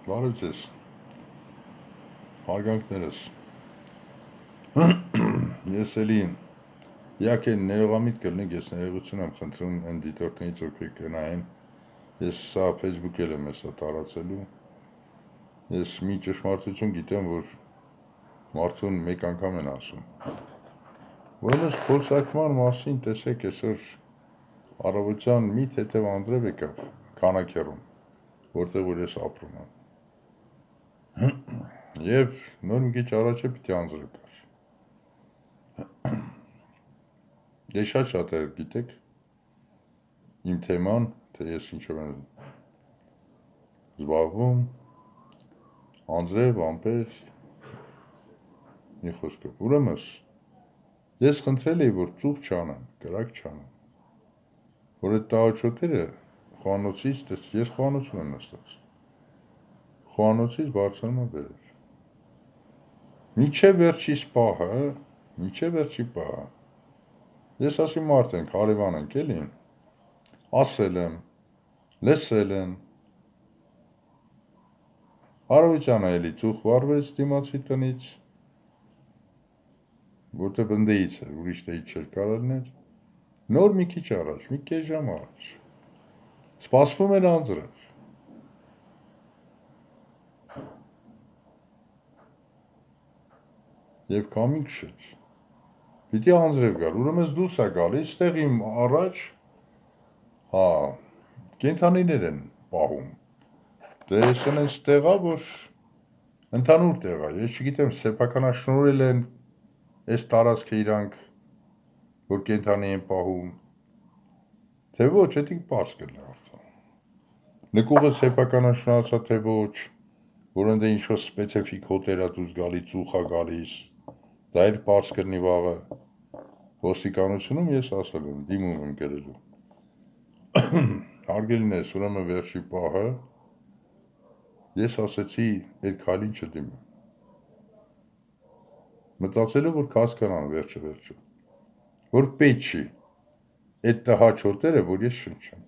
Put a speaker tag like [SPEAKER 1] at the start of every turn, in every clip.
[SPEAKER 1] Բարև ձեզ, հարգանքներս, ես էլի, իակ են ներողամիտ կլնեք, ես ներողություն եմ խնդրում են դիտորդներից ովքեր կնային, ես սա Facebook-էլ եմ հեսա տարածելու, ես մի ճշմարտություն գիտեմ, որ մարդուն մեկ անգամ են ասում, որոնց փորձարկման մասին տեսեք այսօր առավոտյան մի թեթև Անդրև եկավ Քանաքեռում, որտեղ որ ես ապրում եմ, և նոր մի քիչ առաջ է պիտի անձրև կար։ Ես շատ է գիտեք իմ թեման, թե ես ինչով եմ զբաղվում, անձրև, ամպեր, մի խոսքով։ Ուրեմն ես խնդրել էի, որ ծուղ չանեմ, կրակ չանեմ, որ այդ տաղաչոտերը խոհանոցից, ես խոհանոցում եմ նստած, խոհանոցից բարձրանում եմ վերև։ Մինչև վերջի պահը, ես ասի մարդ ենք, հարևան ենք էլի, ասել եմ, լսել եմ, առավոտյան էլի ծուղ վառվեց դիմացի տնից, որտեղ ընդեից էր, ուրիշ տեղից չէր կարող լինել, նոր մի քիչ առաջ, մի կես ժամ առաջ, սպասվում էր անձրև, և կամինք շեց, պիտի անձրև գար, ուրեմն դուրս է գալիս, ստեղ իմ առաջ, կենդանիներ են պահում, դե ես ենենց տեղա, որ ընդանուր տեղա, ես չգիտեմ, սեփականաշնորհել են այս տարածքը իրանք, որ կենդանի են պահում, թե ոչ, էդինք պարզ կլինի արդեն, նկուղը սեփականաշնորհացա, թե ոչ, որ ընդ է ինչ-որ սպեցիֆիկ հոտեր է դուրս գալիս, ծուխ է գալիս, դա էլ պարզ կլինի վաղը, ոստիկանությունում ես ասել եմ, դիմում եմ գրելու, հարգելիներս, ուրեմն վերջի պահը, ես ասեցի այդ քայլին չդիմեմ, մտածելով, որ կհասկանան վերջը, որ պետք չի այդ տհաճ հոտերը, որ ես շնչեմ,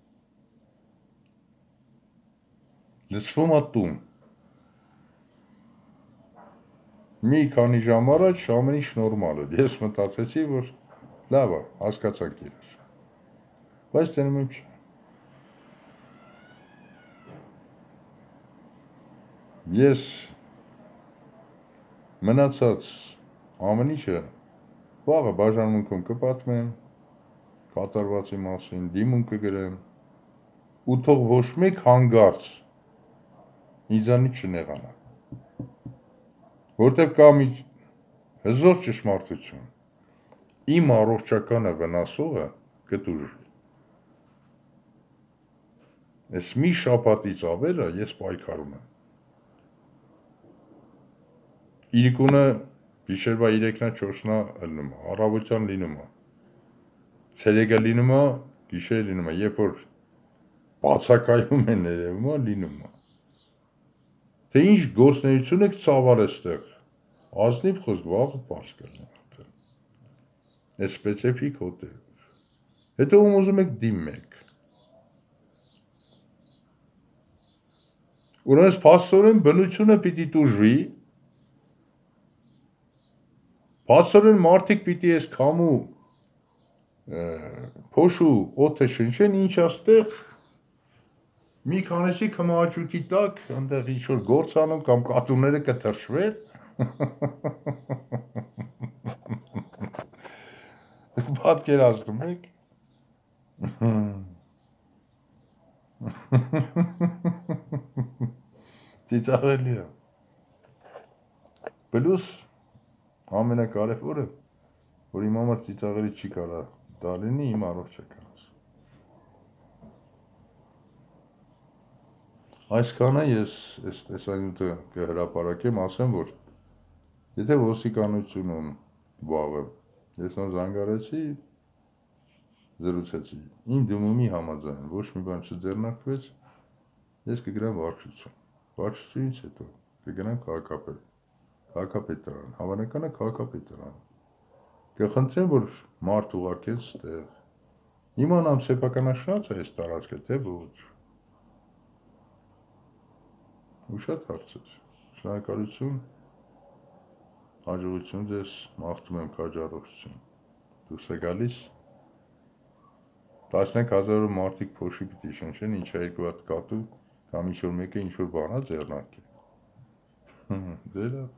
[SPEAKER 1] լսվում է տուն, մի քանի ժամ առաջ ամեն ինչ նորմալ էր, ես մտածեցի, որ լավ է, հասկացանք իրար, բայց տենում եմ չէ, ես մնացած ամեն ինչը վաղը բաժանմունքում կպատմեմ, կատարվածի մասին, դիմում կգրեմ, ու թող ոչ մեկ հանգարց ինձանից չնեղանա, որտև կա մի հզոր ճշմարտություն, իմ առողջականը վնասողը կտուժի, ես մի շաբաթից ավելը ես պայքարում եմ, իրիկունը գիշերվա 3-նա 4-նա ելնում է, առավոտյան լինում է, ցերեկը լինում է, գիշերը լինում է, երբ որ բացակայում է ներևում է, լինում է, թե ինչ գործնեություն եք ծավալ էստեղ, ազնիվ խոսք վաղը պարզ կլինի արդեն, այս սպեցիֆիկ հոտերով, հետո ում ուզում եք դիմեք, ուրեմն փաստորեն բնությունը պիտի տուժվի, փաստորեն մարդիկ պիտի ես քամու փոշու օդը շնչեն, ինչ աստեղ մի քանիսի քմահաճույքի տակ այնտեղ ինչ-որ գործ անում կամ կատուները կթրջվեն, պատկերացնում եք, ծիծաղելի է, պլյուս ամենակարևորը, որ իմ համար ծիծաղելի չի կարա դա լինի իմ առողջականս, այսքանը ես այս տեսանյութը կհրապարակեմ, ասեմ, որ եթե ոստիկանությունում վաղը ես նոր զանգարեցի, զրուցեցի, իմ դիմումի համաձայն, ոչ մի բան չձեռնարկվեց, ես կգրամ վարչություն, վարչությունից հետո կգնամ քաղաքապետարան, հավանական է քաղաքապետարան, կխնդրեմ, որ մարդ ուղարկեն ստեղ, իմանամ սեփականաշնորհած է այս տարածքը, թե ոչ, ու շատ հարցեր։ Շնորհակալություն, հաջողություն ձեզ, մաղթում եմ քաջառողջություն։ Դուրս է գալիս 15,000 մարդիկ փոշի պիտի շնչեն, ինչա 2 հատ կատու կամ ինչ-որ մեկը ինչ-որ բան ձեռնարկի։ Դե լավ։